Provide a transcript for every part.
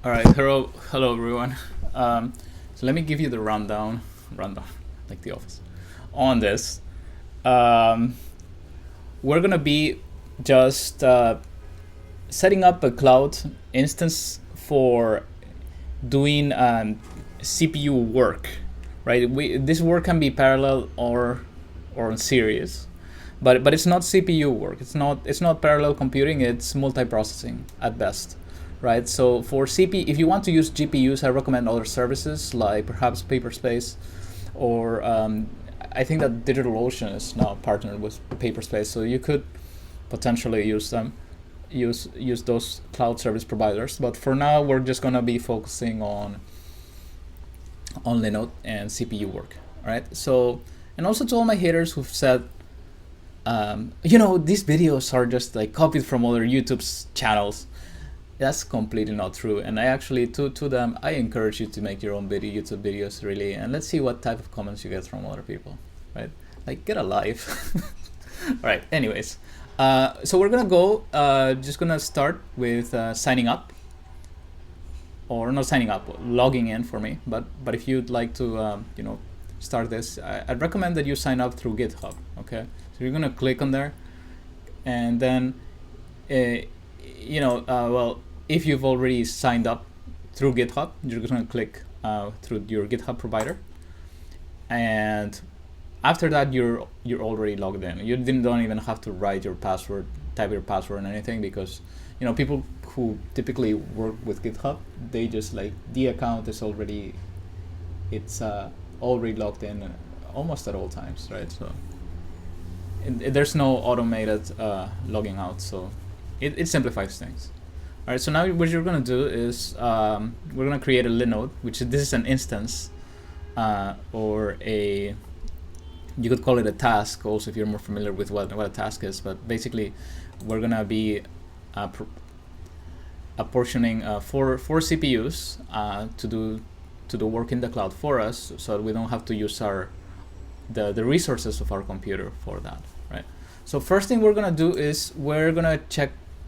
All right, hello everyone. So let me give you the rundown, like the office, on this. Um, we're gonna be just setting up a cloud instance for doing CPU work, right? This work can be parallel or in series, but it's not CPU work. It's not parallel computing. It's multiprocessing at best, right? So for if you want to use GPUs, I recommend other services like perhaps Paperspace, or I think that DigitalOcean is now partnered with Paperspace, so you could potentially use them, use those cloud service providers. But for now, we're just gonna be focusing on Linode and CPU work. All right. So, and also to all my haters who've said, these videos are just like copied from other YouTube's channels. That's completely not true. And I actually, to them, I encourage you to make your own YouTube videos, really, and let's see what type of comments you get from other people, right? Like, get a life. All right. Anyways, so we're gonna go. Just gonna start with signing up, or not signing up, logging in for me. But if you'd like to, start this, I'd recommend that you sign up through GitHub. Okay. So you're gonna click on there, and then, well, if you've already signed up through GitHub, you're just gonna click through your GitHub provider, and after that you're already logged in. You don't even have to write your password, type your password and anything, because people who typically work with GitHub, they just like the account is already already logged in almost at all times, right? So there's no automated logging out, so it simplifies things. All right, so now what you're gonna do is we're gonna create a Linode, this is an instance, or you could call it a task also if you're more familiar with what a task is. But basically, we're gonna be apportioning four CPUs to do the work in the cloud for us, so that we don't have to use the resources of our computer for that, right? So first thing we're gonna do is we're gonna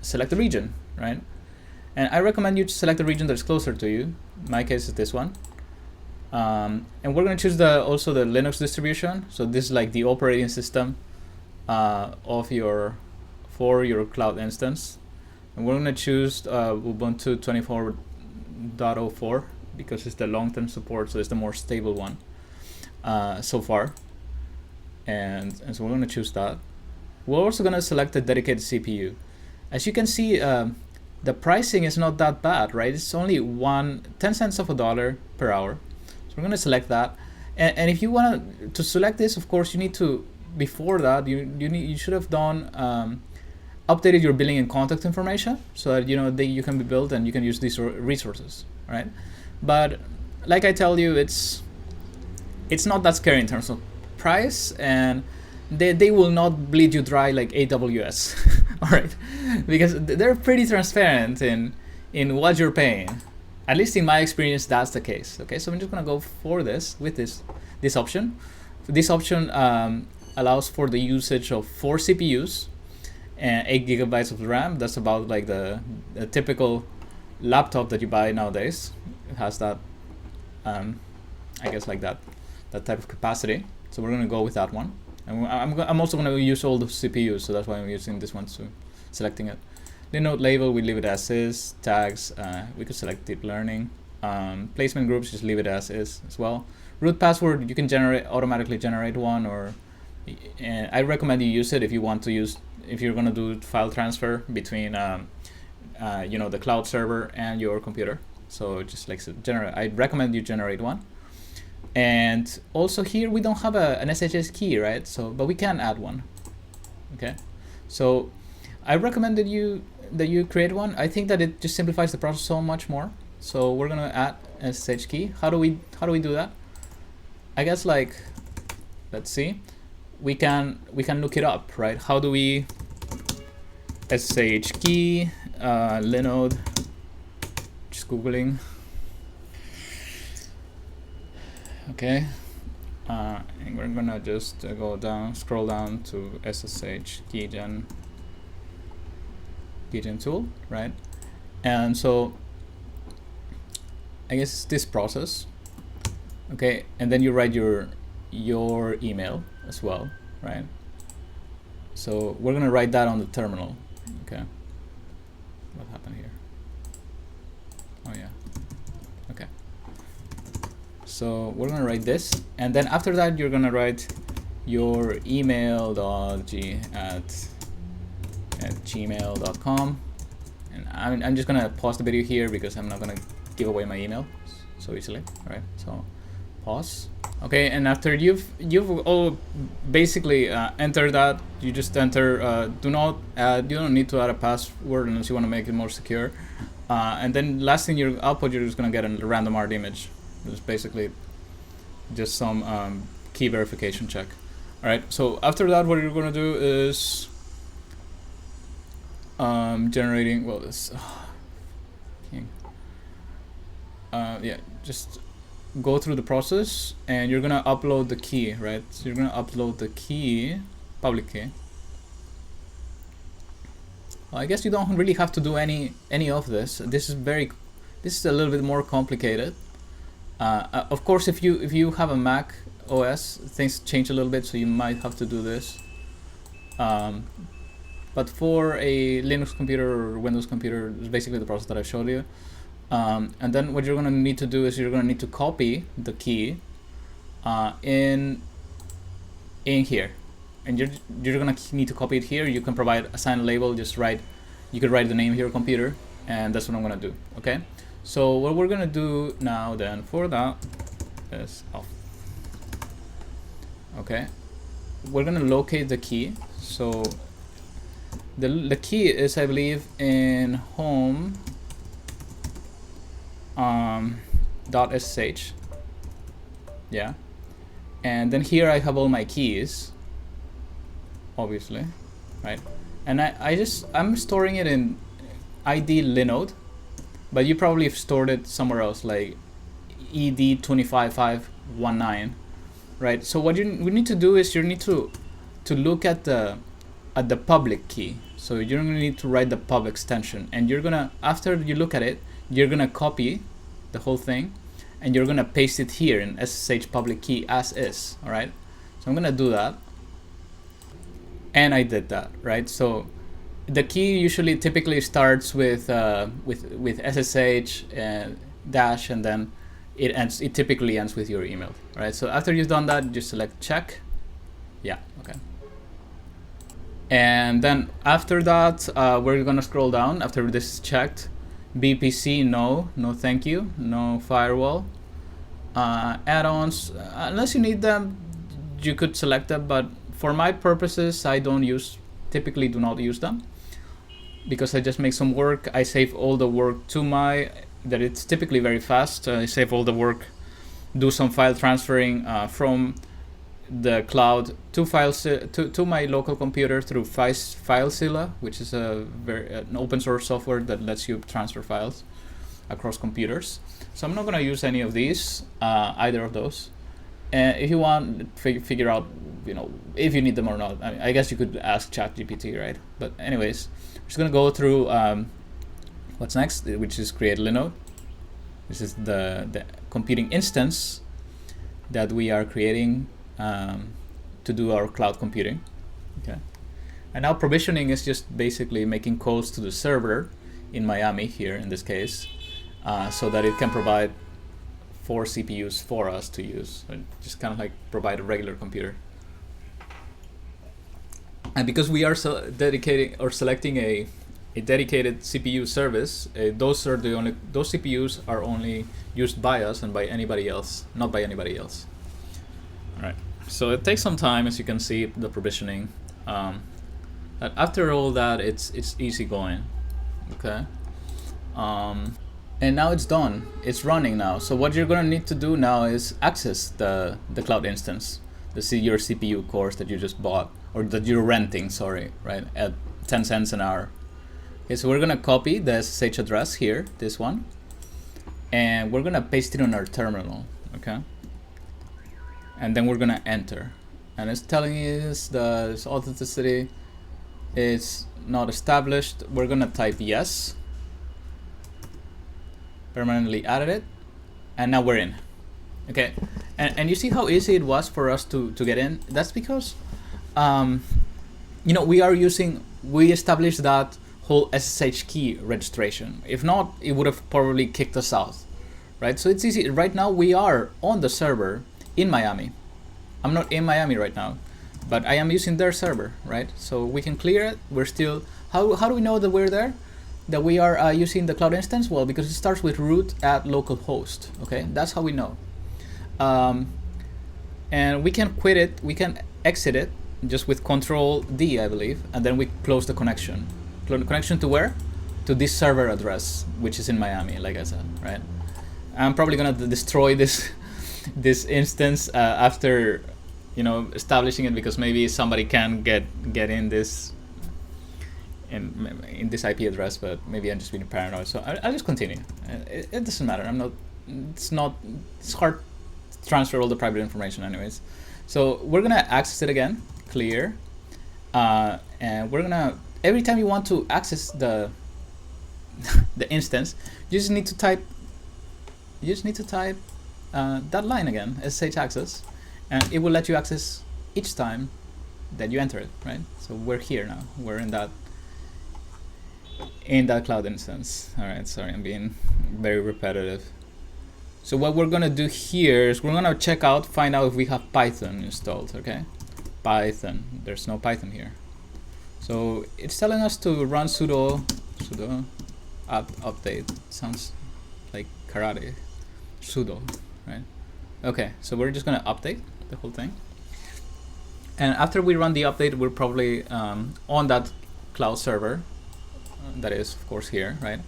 select the region, right? And I recommend you to select the region that's closer to you. In my case, is this one. And we're gonna choose also the Linux distribution. So this is like the operating system for your cloud instance. And we're gonna choose Ubuntu 24.04 because it's the long-term support, so it's the more stable one so far. And so we're gonna choose that. We're also gonna select a dedicated CPU. As you can see, the pricing is not that bad, right? It's only 10 cents of a dollar per hour. So we're gonna select that. And if you want to select this, of course, you need to, before that, you should have done updated your billing and contact information, so that you can be billed and you can use these resources, right? But like I tell you, it's not that scary in terms of price, and they will not bleed you dry like AWS. All right, because they're pretty transparent in what you're paying. At least in my experience, that's the case. Okay, so I'm just gonna go for this with this option. This option allows for the usage of 4 CPUs and 8 gigabytes of RAM. That's about like the typical laptop that you buy nowadays. It has that, I guess, like that type of capacity. So we're gonna go with that one. And I'm also going to use all the CPUs, so that's why I'm using this one too, selecting it. Linode label, we leave it as is. Tags, we could select deep learning. Placement groups, just leave it as is as well. Root password, you can automatically generate one, and I recommend you use it if you're going to do file transfer between the cloud server and your computer. So just like I recommend you generate one. And also here we don't have an SSH key, right? So, but we can add one. Okay, so I recommend that you create one. I think that it just simplifies the process so much more. So we're gonna add an SSH key. How do we do that? I guess, like, let's see. We can look it up, right? How do we SSH key Linode? Just googling. Okay, and we're gonna just scroll down to SSH keygen tool, right? And so I guess it's this process. Okay, and then you write your email as well, right? So we're gonna write that on the terminal. Okay. What happened here? Oh yeah. Okay. So we're gonna write this, and then after that you're gonna write your email.g@gmail.com, and I'm just gonna pause the video here because I'm not gonna give away my email so easily, right? So pause. Okay, and after you've all basically entered that, you just enter. You don't need to add a password unless you want to make it more secure. And then last thing your output, you're just gonna get a random art image. It's basically just some key verification check. All right. So after that, what you're gonna do is generating. Well, this. Yeah, just go through the process, and you're gonna upload the key, right? So you're gonna upload the key, public key. Well, I guess you don't really have to do any of this. This is a little bit more complicated. Of course, if you have a Mac OS, things change a little bit, so you might have to do this. But for a Linux computer or Windows computer, it's basically the process that I showed you. And then what you're going to need to do is you're going to need to copy the key in here, and you're going to need to copy it here. You can assign a label. You could write the name of your computer, and that's what I'm going to do. Okay. So what we're going to do now then for that is off. Okay. We're going to locate the key. So the key is, I believe, in home. .sh, yeah, and then here I have all my keys, obviously, right? And I'm storing it in ID Linode, but you probably have stored it somewhere else, like ed25519, right? So what we need to do is you need to look at the public key. So you're gonna need to write the pub extension, and you're gonna, after you look at it, you're gonna copy the whole thing, and you're gonna paste it here in SSH public key as is. All right. So I'm gonna do that, and I did that, right? So the key typically starts with SSH dash, and then it typically ends with your email. All right. So after you've done that, just select check. Yeah. Okay. And then after that, we're gonna scroll down. After this is checked, BPC, no thank you, no firewall. Add-ons, unless you need them, you could select them, but for my purposes, I typically do not use them, because I just make some work. I save all the work that it's typically very fast. I save all the work, do some file transferring from the cloud to my local computer through FileZilla, which is an open source software that lets you transfer files across computers. So I'm not going to use any of these, either of those. And if you want to figure out, if you need them or not, I guess you could ask ChatGPT, right? But anyways, we're just going to go through what's next, which is create Linode. This is the computing instance that we are creating to do our cloud computing. Okay. And now provisioning is just basically making calls to the server in Miami here in this case, so that it can provide 4 CPUs for us to use, and just kind of like provide a regular computer. And because we are selecting a dedicated CPU service, those CPUs are only used by us and by anybody else, not by anybody else. All right. So it takes some time, as you can see, the provisioning. But after all that, it's easy going. Okay. And now it's done. It's running now. So what you're gonna need to do now is access the cloud instance, your CPU cores that you just bought, or that you're renting. Sorry, right, at 10 cents an hour. Okay, so we're gonna copy the SSH address here, this one, and we're gonna paste it on our terminal. Okay. And then we're gonna enter, and it's telling us the authenticity is not established. We're gonna type yes. Permanently added it, and now we're in. Okay, and you see how easy it was for us to get in? That's because, you know, we established that whole SSH key registration. If not, it would have probably kicked us out, right? So it's easy. Right now we are on the server in Miami. I'm not in Miami right now, but I am using their server, right? So we can clear it. We're still, how do we know that we're there? That we are using the cloud instance? Well, because it starts with root at localhost, okay? That's how we know. And we can quit it, we can exit it just with Control D, I believe, and then we close the connection. Connection to where? To this server address, which is in Miami, like I said, right? I'm probably gonna destroy this this instance after, you know, establishing it, because maybe somebody can get in this in this IP address, but maybe I'm just being paranoid. So I'll just continue. It doesn't matter. It's hard to transfer all the private information anyways. So we're gonna access it again, clear, and we're gonna, every time you want to access the the instance, you just need to type that line again, SSH access, and it will let you access each time that you enter it, right? So we're here now. We're in that cloud instance. All right, sorry, I'm being very repetitive. So what we're gonna do here is we're gonna find out if we have Python installed, okay? Python, there's no Python here. So it's telling us to run sudo apt update. Sounds like karate. Sudo, right? Okay, so we're just gonna update the whole thing. And after we run the update, we're probably on that cloud server. That is, of course, here, right?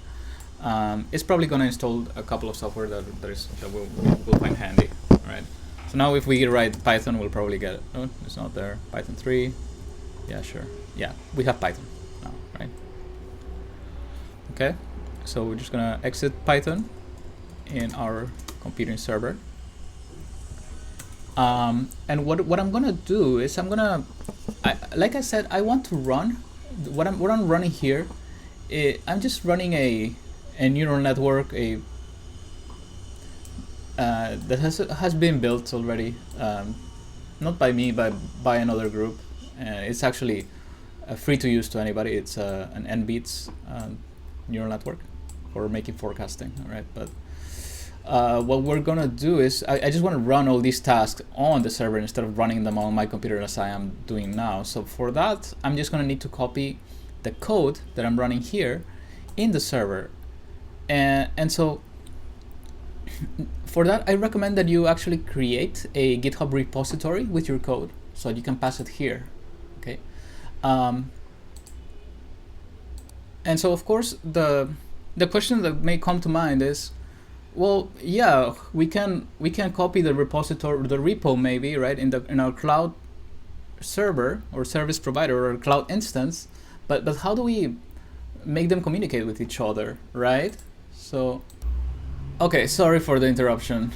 It's probably gonna install a couple of software that we'll find handy, right? So now if we write Python, we'll probably get it. Oh, it's not there. Python 3. Yeah, sure. Yeah, we have Python now, right? Okay, so we're just gonna exit Python in our computing server. And what I'm gonna do is like I said, I want to run what I'm running here. I'm just running a neural network, that has been built already, not by me, but by another group. It's actually free to use to anybody. It's an NBeats neural network for making forecasting. All right, but what we're gonna do is I just want to run all these tasks on the server instead of running them on my computer as I am doing now. So for that, I'm just gonna need to copy the code that I'm running here in the server, and so for that I recommend that you actually create a GitHub repository with your code so you can pass it here, okay? And so of course the question that may come to mind is, well, yeah, we can copy the repository, the repo maybe, right, in our cloud server or service provider or cloud instance, but how do we make them communicate with each other, right? So, okay, sorry for the interruption.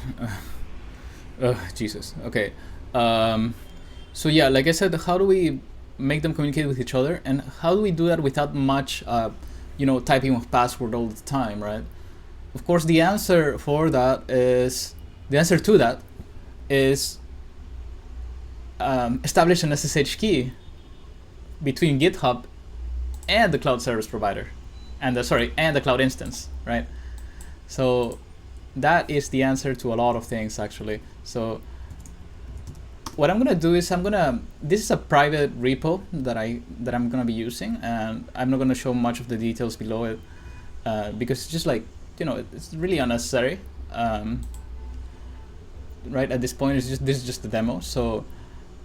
Jesus. Okay. So yeah, like I said, how do we make them communicate with each other, and how do we do that without much, typing of password all the time, right? Of course, the answer to that is establish an SSH key between GitHub and the cloud service provider, and the cloud instance, right? So that is the answer to a lot of things, actually. So what I'm gonna do is this is a private repo that I'm gonna be using, and I'm not gonna show much of the details below it because it's just like, it's really unnecessary. Right at this point, this is just the demo. So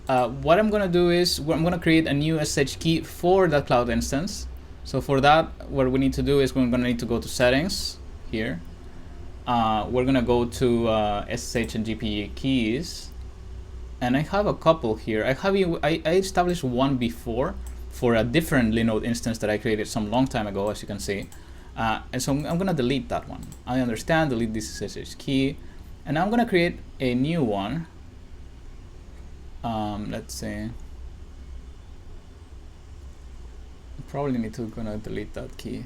what I'm gonna do is I'm gonna create a new SSH key for that cloud instance. So for that, what we need to do is we're gonna need to go to settings here. We're gonna go to SSH and GPG keys, and I have a couple here. I established one before for a different Linode instance that I created some long time ago, as you can see. And so I'm gonna delete that one. I understand, delete this SSH key, and I'm gonna create a new one. Let's see. Probably need to delete that key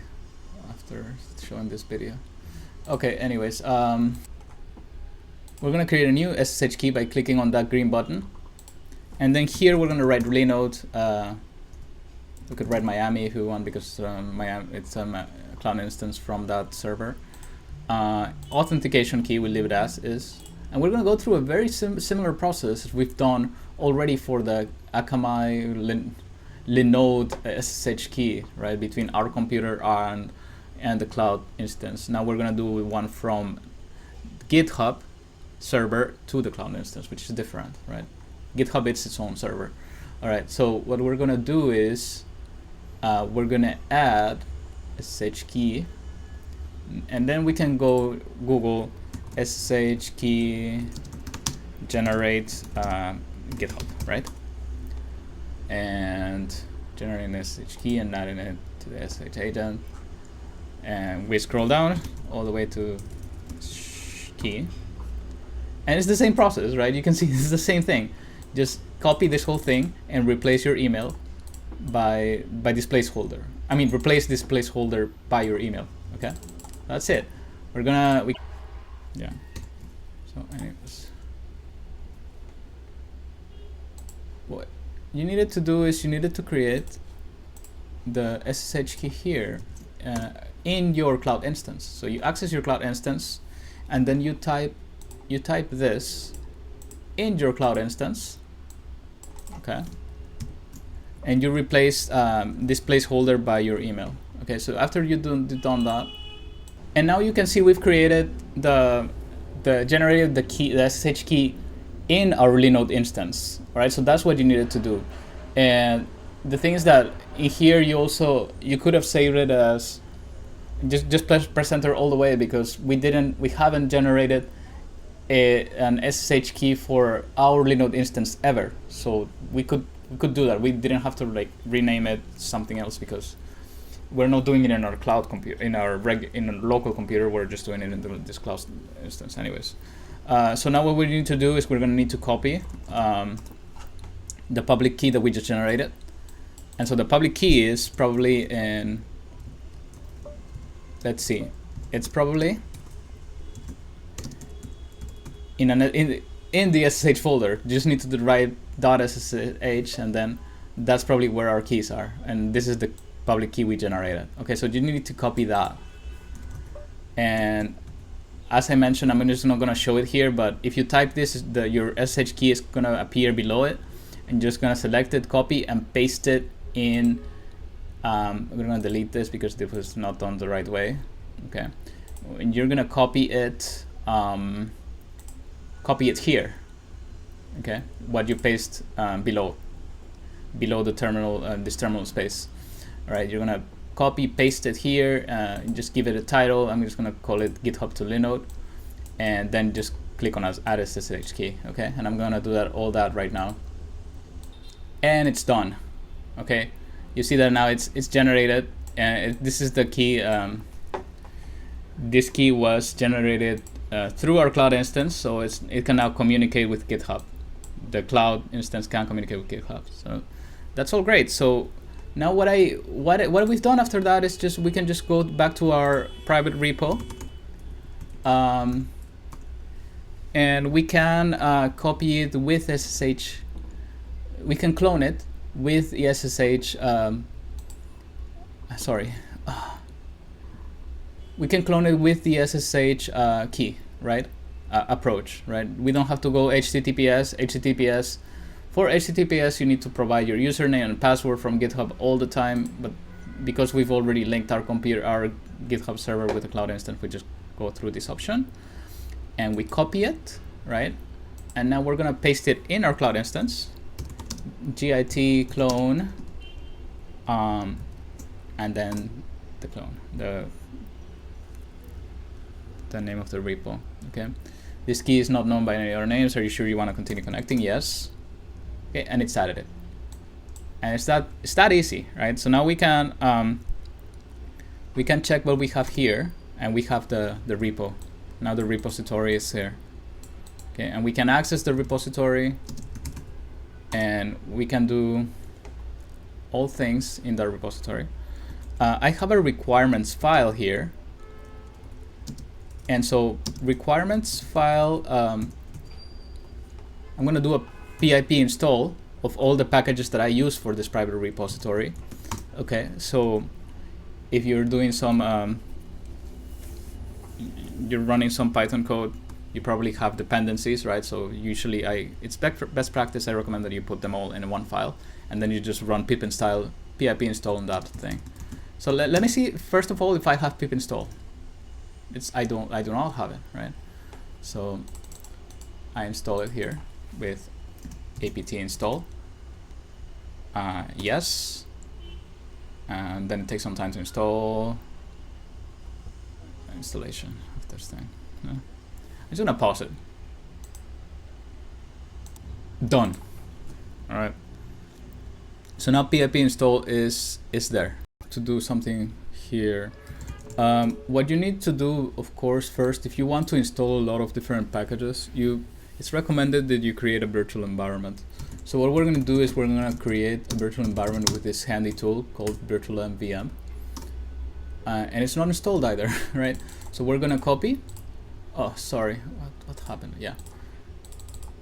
after showing this video. Okay, anyways, We're going to create a new SSH key by clicking on that green button. And then here we're going to write Linode. We could write Miami if we want, because Miami, it's a cloud instance from that server. Authentication key, we'll leave it as is. And we're going to go through a very similar process as we've done already for the Akamai Linode SSH key, right, between our computer and the cloud instance. Now we're going to do one from GitHub server to the cloud instance, which is different, right? GitHub is its own server. All right, so what we're going to do is we're going to add SSH key, and then we can go Google SSH key generate GitHub, right? And generating an SSH key and adding it to the SSH agent. And we scroll down all the way to key. And it's the same process, right? You can see this is the same thing. Just copy this whole thing and replace your email by this placeholder. I mean, replace this placeholder by your email. Okay, that's it. Yeah. So anyways, what you needed to do is you needed to create the SSH key here in your cloud instance. So you access your cloud instance, and then you type this in your cloud instance. Okay, and you replace this placeholder by your email. Okay, so after you've done that, and now you can see we've created generated the SSH key in our Linode instance. All right, so that's what you needed to do. And the thing is that in here you could have saved it as just press enter all the way, because we haven't generated an SSH key for our Linode instance ever. So we could do that. We didn't have to like rename it something else, because we're not doing it in our cloud computer, in a local computer. We're just doing it in this cloud instance anyways. So now what we need to do is we're going to need to copy the public key that we just generated. And so the public key is probably in, let's see, it's probably in the SSH folder. You just need to write .ssh, and then that's probably where our keys are. And this is the public key we generated. Okay, so you need to copy that. And as I mentioned, I'm just not going to show it here, but if you type this, your SSH key is going to appear below it, and you're just going to select it, copy, and paste it in. We're going to delete this because this was not done the right way. Okay, and you're going to copy it here. Okay, what you paste below the terminal, this terminal space. All right, you're going to copy paste it here, and just give it a title. I'm just going to call it GitHub to Linode, and then just click on add SSH key. Okay, and I'm going to do all that right now, and it's done. Okay, you see that now it's generated, and this is the key. This key was generated through our cloud instance, so it can now communicate with GitHub. The cloud instance can communicate with GitHub. So that's all great. So now what we've done after that is we can just go back to our private repo, and we can copy it with SSH. We can clone it with the SSH. We can clone it with the SSH key, right? Approach, right? We don't have to go HTTPS. For HTTPS, you need to provide your username and password from GitHub all the time, but because we've already linked our GitHub server with the cloud instance, we just go through this option, and we copy it, right? And now we're gonna paste it in our cloud instance, git clone, and then the clone, the name of the repo. Okay, this key is not known by any other names. Are you sure you want to continue connecting? Yes. Okay, and it's added it, and it's that easy, right? So now we can check what we have here, and we have the repo. Now the repository is here. Okay, and we can access the repository, and we can do all things in the repository. I have a requirements file here. And so requirements file, I'm going to do a pip install of all the packages that I use for this private repository. Okay, so if you're doing some, you're running some Python code, you probably have dependencies, right? So usually it's best practice, I recommend that you put them all in one file, and then you just run pip install on that thing. So let me see, first of all, if I have pip install. I do not have it, right? So I install it here with apt install. Yes. And then it takes some time to install. Installation of this thing. No. I'm just gonna pause it. Done. All right. So now pip install is there. To do something here. What you need to do, of course, first, if you want to install a lot of different packages, it's recommended that you create a virtual environment. So what we're going to do is we're going to create a virtual environment with this handy tool called virtualenv VM. And it's not installed either, right? So we're going to copy. Oh, sorry, what happened? Yeah.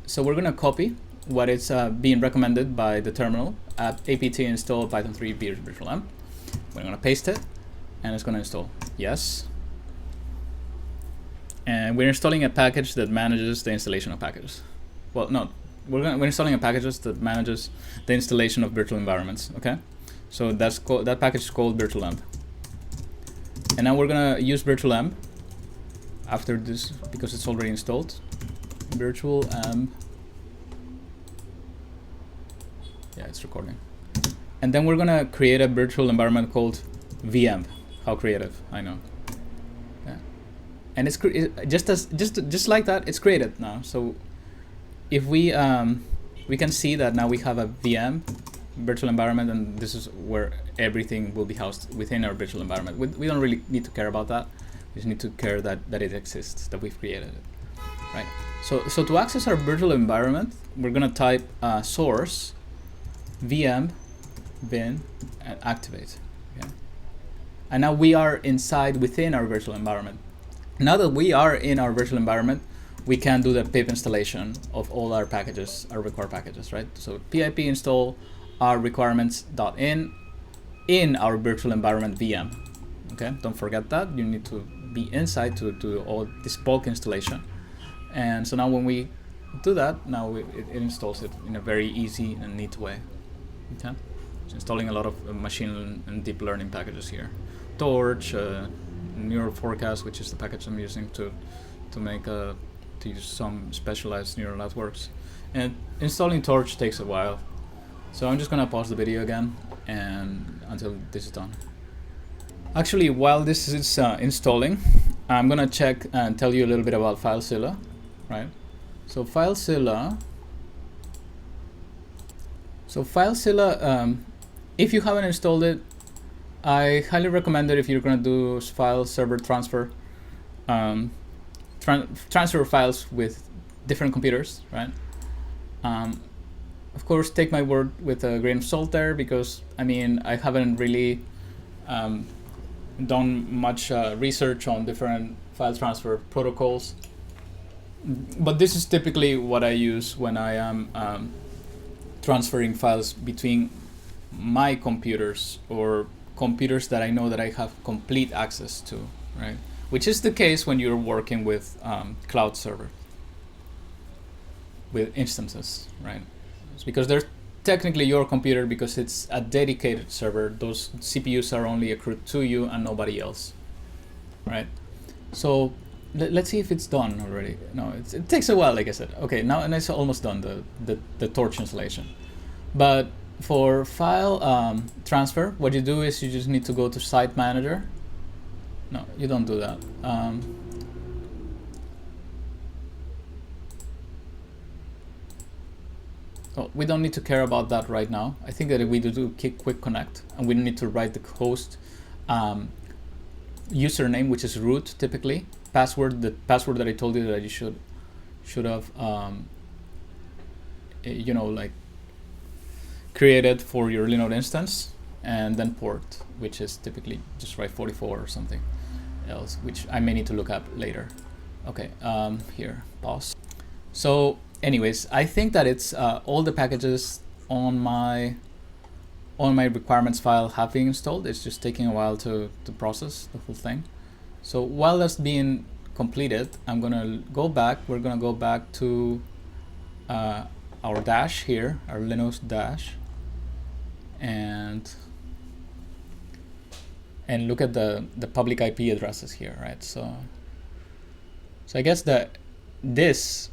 So we're going to copy what is being recommended by the terminal at apt install python 3 virtualenv. We're going to paste it. And it's going to install. Yes. And we're installing a package that manages the installation of packages. Well, no, we're installing a package that manages the installation of virtual environments. Okay, so that package is called virtualenv. And now we're going to use virtualenv after this because it's already installed. Virtualenv. Yeah, it's recording. And then we're going to create a virtual environment called VM. How creative, I know. Yeah. And it's just like that, it's created now. So if we can see that now we have a VM virtual environment, and this is where everything will be housed within our virtual environment. We don't really need to care about that. We just need to care that it exists, that we've created it, right? So to access our virtual environment, we're gonna type source VM bin and activate. Okay? And now we are within our virtual environment. Now that we are in our virtual environment, we can do the pip installation of all our packages, our required packages, right? So pip install our requirements.in in our virtual environment VM. Okay, don't forget that. You need to be inside to do all this bulk installation. And so now when we do that, now it installs it in a very easy and neat way. Okay, it's installing a lot of machine and deep learning packages here. Torch, neural forecast, which is the package I'm using to use some specialized neural networks. And installing Torch takes a while. So I'm just gonna pause the video again and until this is done. Actually, while this is installing, I'm gonna check and tell you a little bit about FileZilla, right? So FileZilla, if you haven't installed it, I highly recommend it if you're gonna do file server transfer, transfer files with different computers, right? Of course, take my word with a grain of salt there, because I mean, I haven't really done much research on different file transfer protocols, but this is typically what I use when I am transferring files between my computers or computers that I know that I have complete access to, right? Which is the case when you're working with cloud server, with instances, right? It's because they're technically your computer because it's a dedicated server. Those CPUs are only accrued to you and nobody else, right? So let's see if it's done already. No, it takes a while, like I said. Okay, now and it's almost done, the Torch installation. But for file transfer, what you do is you just need to go to Site Manager. No, you don't do that. Oh, we don't need to care about that right now. I think that we do quick connect, and we need to write the host username, which is root typically. Password, the password that I told you that you should have, you know, like created for your Linode instance, and then port, which is typically just write 44 or something. else, which I may need to look up later. Okay, here, pause. So anyways, I think that it's all the packages on my requirements file have been installed. It's just taking a while to process the whole thing. So while that's being completed, I'm gonna go back. We're gonna go back to our dash here, our Linode dash, and look at the public IP addresses here, right? So I guess that this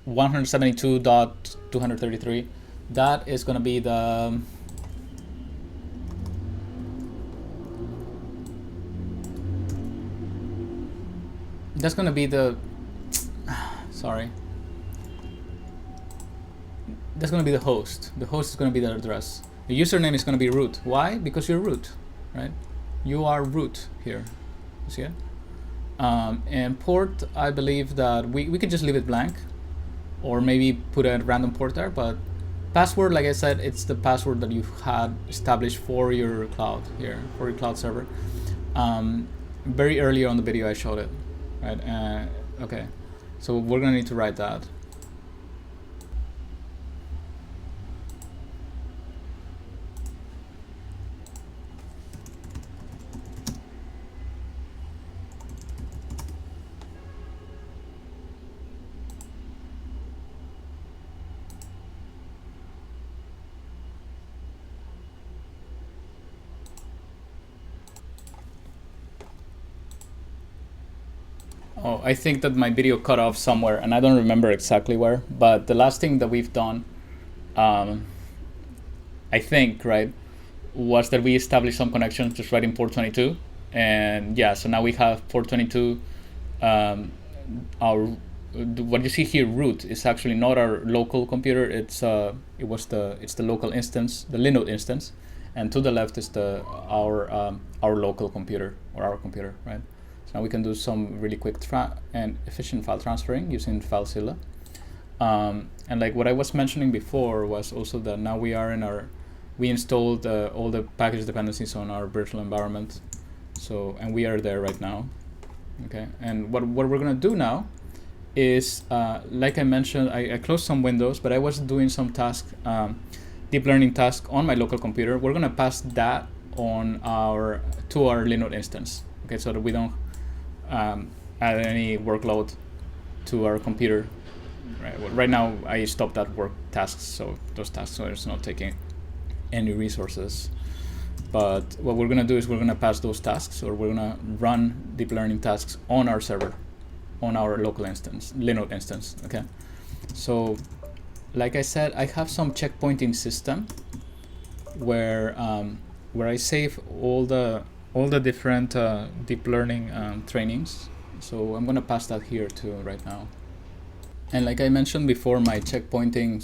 172.233, that is gonna be the sorry. That's going to be the host. The host is going to be the address. The username is going to be root. Why? Because you're root, right? You are root here. You see it? And port, I believe that we could just leave it blank, or maybe put a random port there. But password, like I said, it's the password that you've had established for your cloud here, for your cloud server. Very early on the video I showed it, right? Okay, so we're going to need to write that. Oh, I think that my video cut off somewhere, and I don't remember exactly where, but the last thing that we've done, I think, right, was that we established some connections just right in port 22. And yeah, so now we have port 22. What you see here, root, is actually not our local computer. It's the local instance, the Linode instance, and to the left is our local computer, or our computer, right? So now we can do some really quick and efficient file transferring using FileZilla. And like what I was mentioning before was also that now we installed all the package dependencies on our virtual environment. So, and we are there right now. Okay, and what we're gonna do now is, like I mentioned, I closed some windows, but I was doing some task, deep learning task on my local computer. We're gonna pass that on to our Linode instance. Okay, so that we don't add any workload to our computer. Right. Well, right now I stopped that work tasks, so those tasks are not taking any resources. But what we're gonna do is we're gonna pass those tasks, or we're gonna run deep learning tasks on our server, on our local instance, Linode instance. Okay. So, like I said, I have some checkpointing system where I save all the different deep learning trainings. So I'm gonna pass that here too right now. And like I mentioned before, my checkpointing,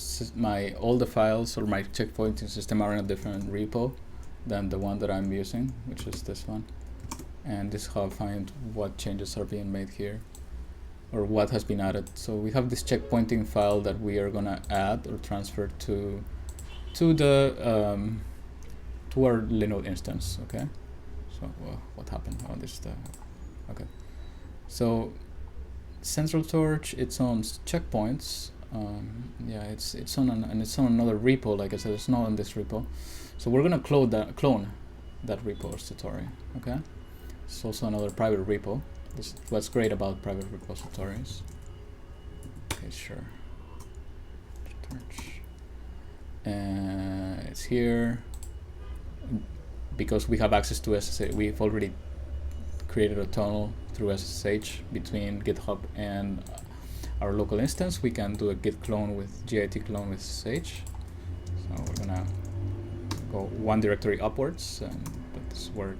all the files or my checkpointing system are in a different repo than the one that I'm using, which is this one. And this is how I find what changes are being made here, or what has been added. So we have this checkpointing file that we are gonna add or transfer to our Linode instance. Okay. So what happened? Oh, this is okay. So Central Torch, it's on checkpoints. Yeah, it's on another repo. Like I said, it's not on this repo. So we're gonna clone that repository. Okay. It's also another private repo. This is what's great about private repositories. Okay, sure. Torch. It's here. Because we have access to SSH, we've already created a tunnel through SSH between GitHub and our local instance. We can do a git clone with git clone with SSH. So we're gonna go one directory upwards, and that's where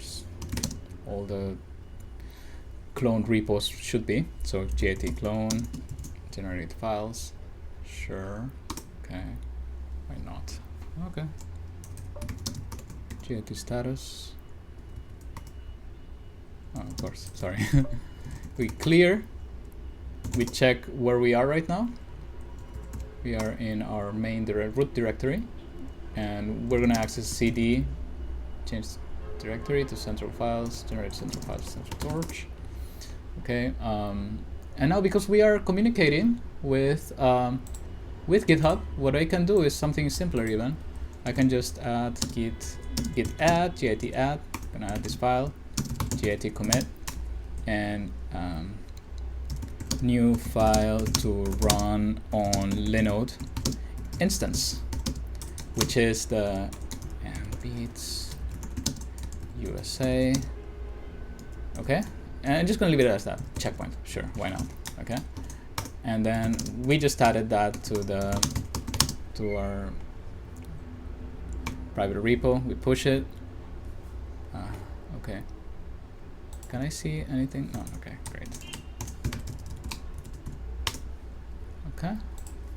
all the cloned repos should be. So git clone, generate files. Sure. Okay. Why not? Okay. git status. Oh, of course, sorry. We clear. We check where we are right now. We are in our main root directory, and we're gonna access cd, change directory to central files, generate central files, central torch. Okay, and now because we are communicating with GitHub, what I can do is something simpler even. I can just add git add, git add, I'm gonna add this file, git commit, and new file to run on Linode instance, which is the beats USA. Okay, and I'm just gonna leave it as that checkpoint. Sure, why not? Okay, and then we just added that to our private repo. We push it. Okay, can I see anything? No. Okay, great. Okay,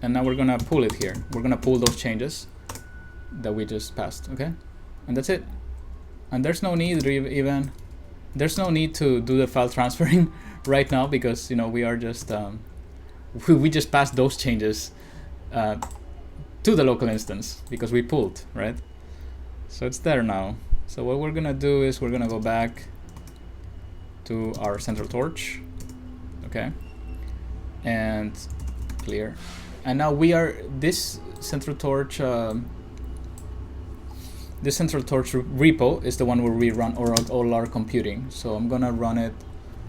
and now we're gonna pull it here. We're gonna pull those changes that we just passed. Okay, and that's it. And there's no need even. There's no need to do the file transferring right now because we are just we just passed those changes to the local instance because we pulled, right? So it's there now. So what we're gonna do is we're gonna go back to our central torch, okay, and clear. And now we are this central torch. This central torch repo is the one where we run all our computing. So I'm gonna run it.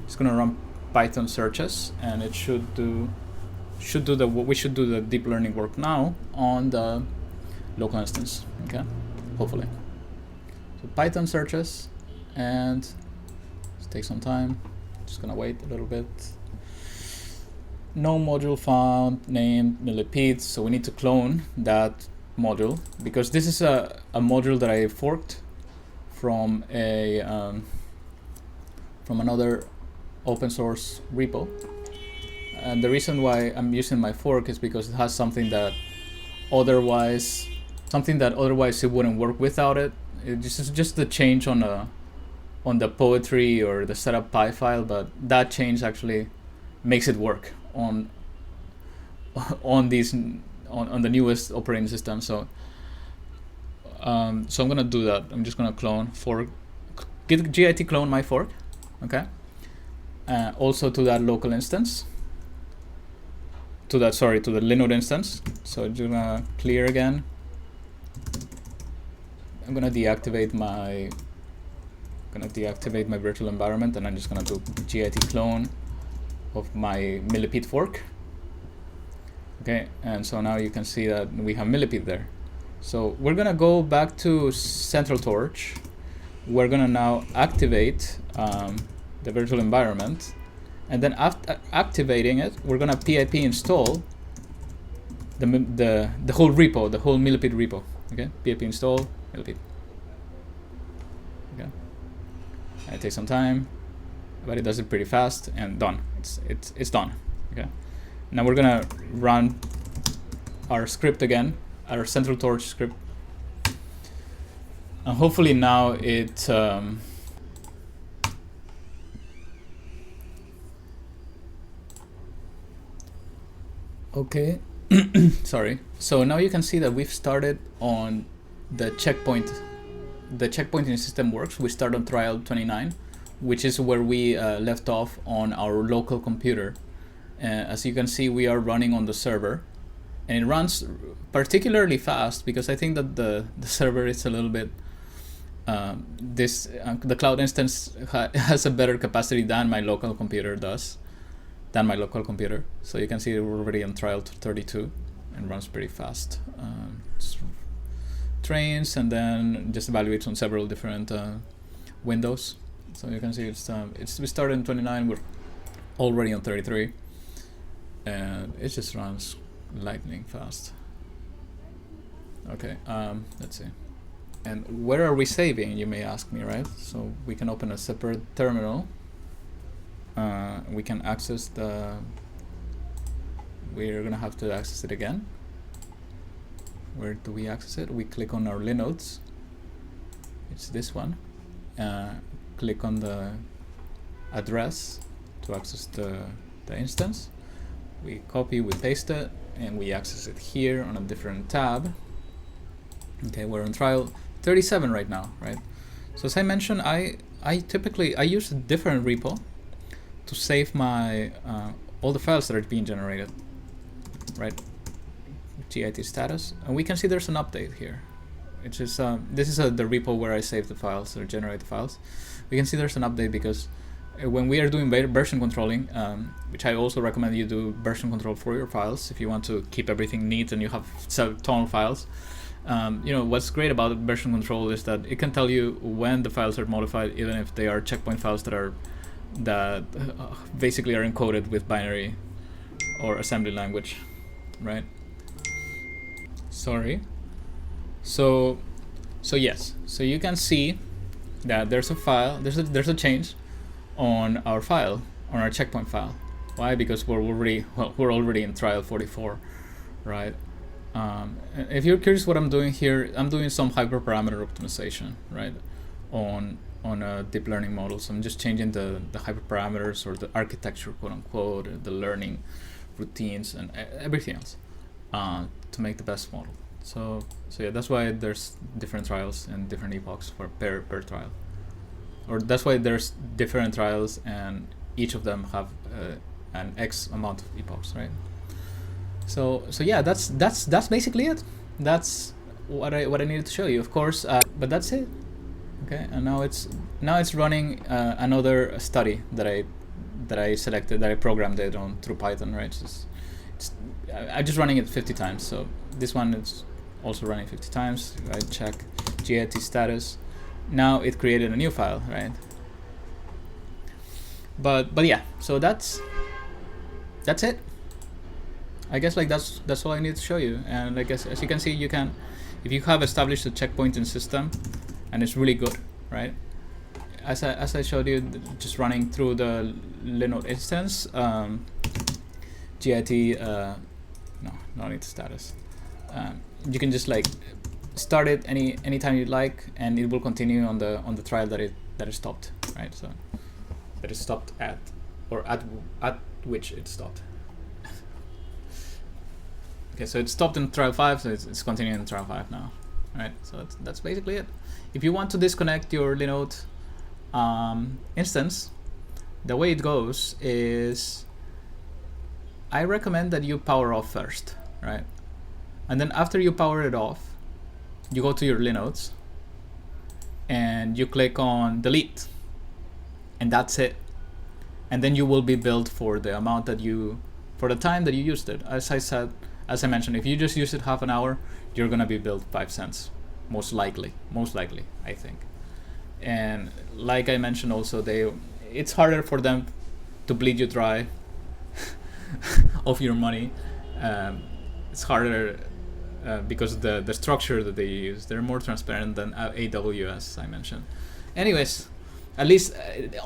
It's gonna run Python searches, and it should do we should do the deep learning work now on the local instance. Okay, hopefully. So Python searches, and let's take some time. Just gonna wait a little bit. No module found named millipede, so we need to clone that module because this is a module that I forked from a from another open source repo, and the reason why I'm using my fork is because it has something that otherwise it wouldn't work without it. It's just the change on the poetry or the setup py file, but that change actually makes it work on the newest operating system. So I'm gonna do that. I'm just gonna clone fork git clone my fork, okay, also to that local instance, to the Linode instance. So I'm gonna clear again. I'm gonna deactivate my virtual environment, and I'm just gonna do git clone of my millipede fork. Okay, and so now you can see that we have millipede there. So we're gonna go back to central torch. We're gonna now activate the virtual environment, and then after activating it, we're gonna pip install the whole repo, the whole millipede repo. Okay, pip install millipede. Okay, and it takes some time, but it does it pretty fast, and done. It's done. Okay. Now we're gonna run our script again, our central torch script, and hopefully now it okay. Sorry. So now you can see that we've started on the checkpoint. The checkpointing system works. We start on trial 29, which is where we left off on our local computer. As you can see, we are running on the server, and it runs particularly fast because I think that the server is a little bit the cloud instance has a better capacity than my local computer does. So you can see we're already on trial 32 and runs pretty fast. Trains and then just evaluates on several different windows. So you can see we started in 29, we're already on 33. And it just runs lightning fast. Okay, let's see. And where are we saving, you may ask me, right? So we can open a separate terminal. We can access we're gonna have to access it again. Where do we access it? We click on our Linodes. It's this one. Click on the address to access the instance. We copy, we paste it, and we access it here on a different tab. Okay, we're on trial 37 right now, right? So as I mentioned, I typically use a different repo to save my all the files that are being generated, right? Git status, and we can see there's an update here. Which is this is the repo where I save the files or generate the files. We can see there's an update because when we are doing version controlling, which I also recommend you do version control for your files if you want to keep everything neat and you have ton of files. You know, what's great about version control is that it can tell you when the files are modified, even if they are checkpoint files that basically are encoded with binary or assembly language, right? Sorry. So yes. So you can see that there's a file. There's a change on our file, on our checkpoint file. Why? Because we're already in trial 44, right? If you're curious what I'm doing here, I'm doing some hyperparameter optimization, right, on a deep learning model. So I'm just changing the hyperparameters or the architecture, quote unquote, the learning routines and everything else to make the best model. So yeah, that's why there's different trials and different epochs for per trial, or that's why there's different trials and each of them have an X amount of epochs, right? So yeah, that's basically it. That's what I needed to show you, of course. But that's it. Okay, and now it's running another study that I selected, that I programmed it on through Python, right? I'm just running it 50 times. So this one is also running 50 times. I check git status. Now it created a new file, right? But yeah, so that's it. I guess like that's all I need to show you. And I guess as you can see, you can, if you have established a checkpointing system, and it's really good, right? As I showed you, just running through the Linode instance, git no, not need status. You can just like start it anytime you like, and it will continue on the trial that it stopped, right? So that it stopped at, or at which it stopped. Okay, so it stopped in trial 5, so it's continuing in trial 5 now. All right, so that's basically it. If you want to disconnect your Linode instance, the way it goes is I recommend that you power off first, right? And then after you power it off, you go to your Linodes and you click on delete, and that's it. And then you will be billed for the amount that for the time that you used it. As I mentioned, if you just use it half an hour, you're gonna be billed 5 cents, most likely, I think. And like I mentioned also, it's harder for them to bleed you dry of your money. It's harder because the structure that they use, they're more transparent than AWS, I mentioned. Anyways, at least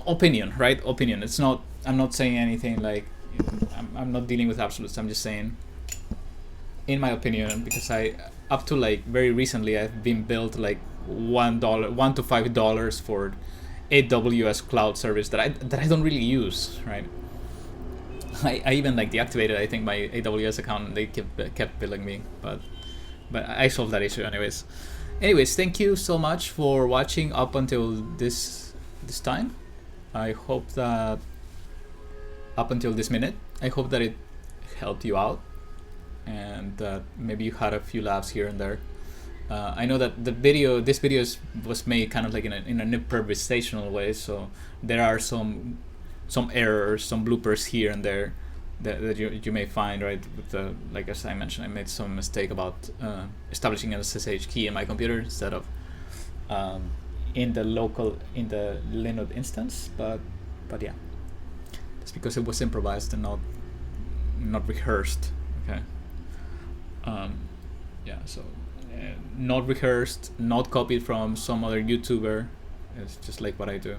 opinion, right? Opinion. It's not, I'm not saying anything like, I'm not dealing with absolutes. I'm just saying, in my opinion, because up to like very recently, I've been billed like $1 to $5 for AWS cloud service that I don't really use, right? I even like deactivated, I think, my AWS account, and they kept billing me, but I solved that issue anyways. Thank you so much for watching up until this time. I hope that up until this minute, I hope that it helped you out, and that maybe you had a few laughs here and there. I know that this video was made kind of like in an improvisational way, so there are some errors, some bloopers here and there that you may find, right? With like as I mentioned, I made some mistake about establishing an SSH key in my computer instead of in the Linode instance, but yeah, it's because it was improvised and not rehearsed. Okay. Yeah, so not rehearsed, not copied from some other YouTuber. It's just like what I do.